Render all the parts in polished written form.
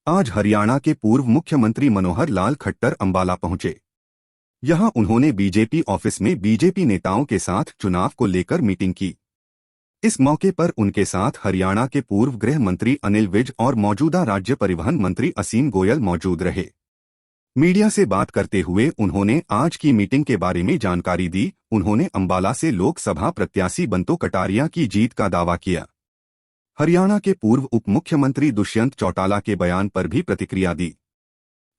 आज हरियाणा के पूर्व मुख्यमंत्री मनोहर लाल खट्टर अंबाला पहुंचे। यहां उन्होंने बीजेपी ऑफिस में बीजेपी नेताओं के साथ चुनाव को लेकर मीटिंग की। इस मौके पर उनके साथ हरियाणा के पूर्व गृह मंत्री अनिल विज और मौजूदा राज्य परिवहन मंत्री असीम गोयल मौजूद रहे। मीडिया से बात करते हुए उन्होंने आज की मीटिंग के बारे में जानकारी दी। उन्होंने अंबाला से लोकसभा प्रत्याशी बंतो कटारिया की जीत का दावा किया। हरियाणा के पूर्व उप मुख्यमंत्री दुष्यंत चौटाला के बयान पर भी प्रतिक्रिया दी।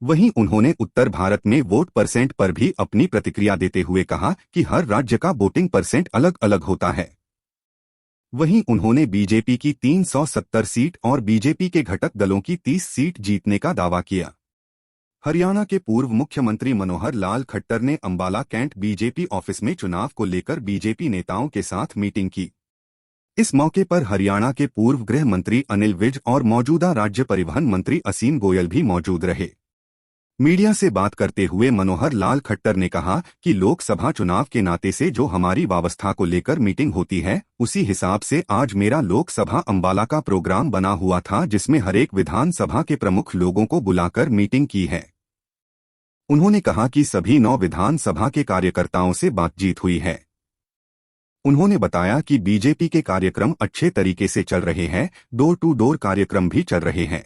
वहीं उन्होंने उत्तर भारत में वोट परसेंट पर भी अपनी प्रतिक्रिया देते हुए कहा कि हर राज्य का वोटिंग परसेंट अलग अलग होता है। वहीं उन्होंने बीजेपी की 370 सीट और बीजेपी के घटक दलों की 30 सीट जीतने का दावा किया। हरियाणा के पूर्व मुख्यमंत्री मनोहर लाल खट्टर ने अंबाला कैंट बीजेपी ऑफिस में चुनाव को लेकर बीजेपी नेताओं के साथ मीटिंग की। इस मौके पर हरियाणा के पूर्व गृह मंत्री अनिल विज और मौजूदा राज्य परिवहन मंत्री असीम गोयल भी मौजूद रहे। मीडिया से बात करते हुए मनोहर लाल खट्टर ने कहा कि लोकसभा चुनाव के नाते से जो हमारी व्यवस्था को लेकर मीटिंग होती है, उसी हिसाब से आज मेरा लोकसभा अंबाला का प्रोग्राम बना हुआ था, जिसमें हर एक विधानसभा के प्रमुख लोगों को बुलाकर मीटिंग की है। उन्होंने कहा कि सभी 9 विधानसभा के कार्यकर्ताओं से बातचीत हुई है। उन्होंने बताया कि बीजेपी के कार्यक्रम अच्छे तरीके से चल रहे हैं, डोर टू डोर कार्यक्रम भी चल रहे हैं।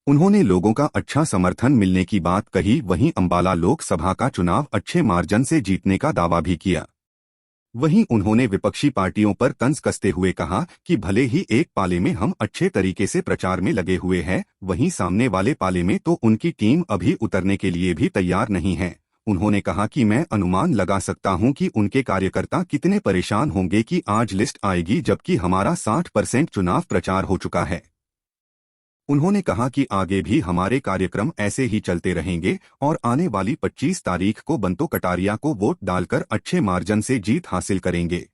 उन्होंने लोगों का अच्छा समर्थन मिलने की बात कही। वहीं अंबाला लोकसभा का चुनाव अच्छे मार्जिन से जीतने का दावा भी किया। वहीं उन्होंने विपक्षी पार्टियों पर तंज कसते हुए कहा कि भले ही एक पाले में हम अच्छे तरीके से प्रचार में लगे हुए हैं, वहीं सामने वाले पाले में तो उनकी टीम अभी उतरने के लिए भी तैयार नहीं है। उन्होंने कहा कि मैं अनुमान लगा सकता हूं कि उनके कार्यकर्ता कितने परेशान होंगे कि आज लिस्ट आएगी जबकि हमारा 60% चुनाव प्रचार हो चुका है। उन्होंने कहा कि आगे भी हमारे कार्यक्रम ऐसे ही चलते रहेंगे और आने वाली 25 तारीख को बंतो कटारिया को वोट डालकर अच्छे मार्जिन से जीत हासिल करेंगे।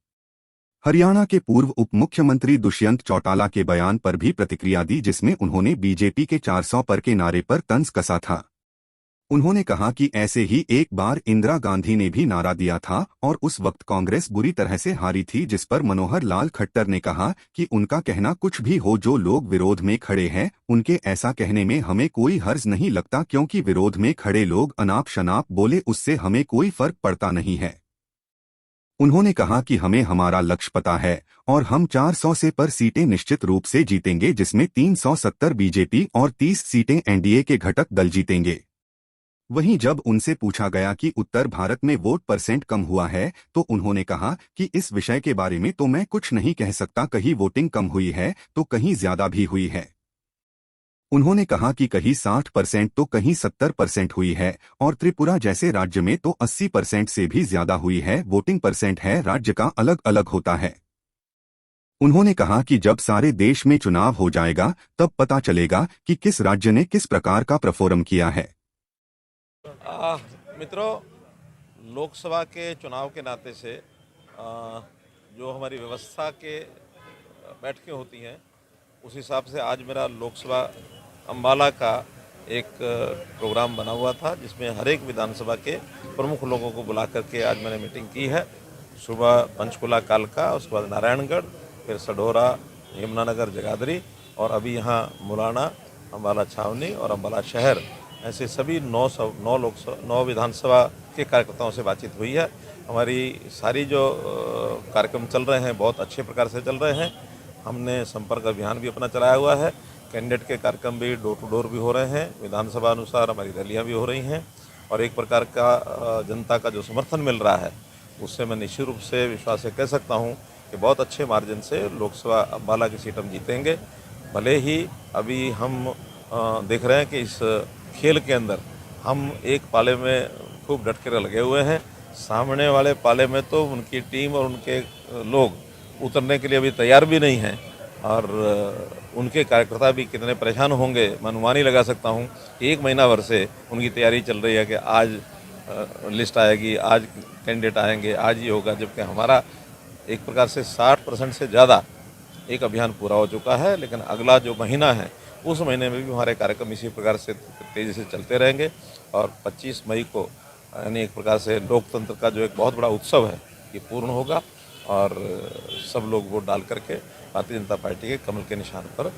हरियाणा के पूर्व उप मुख्यमंत्री दुष्यंत चौटाला के बयान पर भी प्रतिक्रिया दी, जिसमें उन्होंने बीजेपी के 400 पर के नारे पर तंज कसा था। उन्होंने कहा कि ऐसे ही एक बार इंदिरा गांधी ने भी नारा दिया था और उस वक्त कांग्रेस बुरी तरह से हारी थी, जिस पर मनोहर लाल खट्टर ने कहा कि उनका कहना कुछ भी हो, जो लोग विरोध में खड़े हैं उनके ऐसा कहने में हमें कोई हर्ज नहीं लगता, क्योंकि विरोध में खड़े लोग अनाप शनाप बोले उससे हमें कोई फर्क पड़ता नहीं है। उन्होंने कहा कि हमें हमारा लक्ष्य पता है और हम 400 से पर सीटें निश्चित रूप से जीतेंगे, जिसमें 370 बीजेपी और 30 सीटें एनडीए के घटक दल जीतेंगे। वहीं जब उनसे पूछा गया कि उत्तर भारत में वोट परसेंट कम हुआ है, तो उन्होंने कहा कि इस विषय के बारे में तो मैं कुछ नहीं कह सकता, कहीं वोटिंग कम हुई है तो कहीं ज्यादा भी हुई है। उन्होंने कहा कि कहीं 60% तो कहीं 70% हुई है और त्रिपुरा जैसे राज्य में तो 80% से भी ज्यादा हुई है। वोटिंग परसेंट है राज्य का अलग अलग होता है। उन्होंने कहा कि जब सारे देश में चुनाव हो जाएगा तब पता चलेगा कि किस राज्य ने किस प्रकार का परफॉर्म किया है। मित्रों, लोकसभा के चुनाव के नाते से जो हमारी व्यवस्था के बैठकें होती हैं, उस हिसाब से आज मेरा लोकसभा अंबाला का एक प्रोग्राम बना हुआ था, जिसमें हर एक विधानसभा के प्रमुख लोगों को बुला करके आज मैंने मीटिंग की है। सुबह पंचकुला कालका, उसके बाद नारायणगढ़, फिर सढौरा, यमुनानगर, जगाधरी और अभी यहाँ मुलाना, अंबाला छावनी और अंबाला शहर, ऐसे सभी 9 विधानसभा के कार्यकर्ताओं से बातचीत हुई है। हमारी सारी जो कार्यक्रम चल रहे हैं बहुत अच्छे प्रकार से चल रहे हैं। हमने संपर्क अभियान भी अपना चलाया हुआ है। कैंडिडेट के कार्यक्रम भी डोर टू डोर भी हो रहे हैं। विधानसभा अनुसार हमारी रैलियाँ भी हो रही हैं और एक प्रकार का जनता का जो समर्थन मिल रहा है, उससे मैं निश्चित रूप से विश्वास से कह सकता हूँ कि बहुत अच्छे मार्जिन से लोकसभा अंबाला की सीट हम जीतेंगे। भले ही अभी हम देख रहे हैं कि इस खेल के अंदर हम एक पाले में खूब डट कर लगे हुए हैं, सामने वाले पाले में तो उनकी टीम और उनके लोग उतरने के लिए अभी तैयार भी नहीं हैं और उनके कार्यकर्ता भी कितने परेशान होंगे मैं अनुमान ही लगा सकता हूं। 1 महीना भर से उनकी तैयारी चल रही है कि आज लिस्ट आएगी, आज कैंडिडेट आएंगे, आज ये होगा, जबकि हमारा एक प्रकार से 60% से ज़्यादा एक अभियान पूरा हो चुका है। लेकिन अगला जो महीना है, उस महीने में भी हमारे कार्यक्रम इसी प्रकार से तेज़ी से चलते रहेंगे और 25 मई को यानी एक प्रकार से लोकतंत्र का जो एक बहुत बड़ा उत्सव है, ये पूर्ण होगा और सब लोग वोट डाल करके भारतीय जनता पार्टी के कमल के निशान पर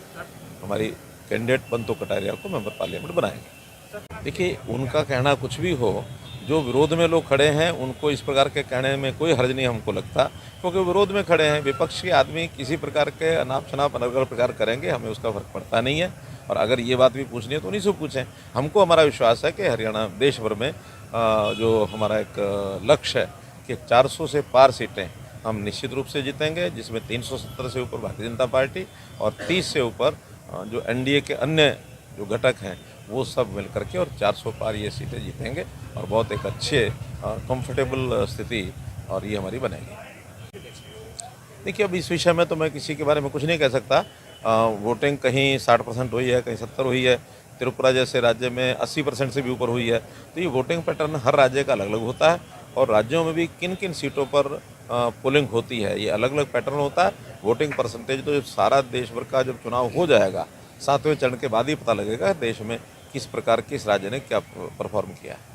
हमारी कैंडिडेट बंतो कटारिया को मेंबर पार्लियामेंट बनाएंगे। देखिए, उनका कहना कुछ भी हो, जो विरोध में लोग खड़े हैं उनको इस प्रकार के कहने में कोई हर्ज नहीं हमको लगता, क्योंकि विरोध में खड़े हैं। विपक्ष के आदमी किसी प्रकार के अनाप शनाप अनर्गल प्रकार करेंगे, हमें उसका फर्क पड़ता नहीं है। और अगर ये बात भी पूछनी है तो उन्हीं से पूछें। हमको हमारा विश्वास है कि हरियाणा देश भर में जो हमारा एक लक्ष्य है कि 400 से पार सीटें हम निश्चित रूप से जीतेंगे, जिसमें 370 से ऊपर भारतीय जनता पार्टी और 30 से ऊपर जो एनडीए के अन्य जो घटक हैं वो सब मिलकर के और 400 पार ये सीटें जीतेंगे और बहुत एक अच्छे कंफर्टेबल स्थिति और ये हमारी बनेगी। देखिए, अब इस विषय में तो मैं किसी के बारे में कुछ नहीं कह सकता। वोटिंग कहीं 60% हुई है, कहीं 70 हुई है, त्रिपुरा जैसे राज्य में 80% से भी ऊपर हुई है। तो ये वोटिंग पैटर्न हर राज्य का अलग अलग होता है और राज्यों में भी किन किन सीटों पर पोलिंग होती है ये अलग अलग पैटर्न होता है। वोटिंग परसेंटेज तो सारा देश भर का जब चुनाव हो जाएगा 7वें चरण के बाद ही पता लगेगा देश में किस प्रकार किस राज्य ने क्या परफॉर्म किया है।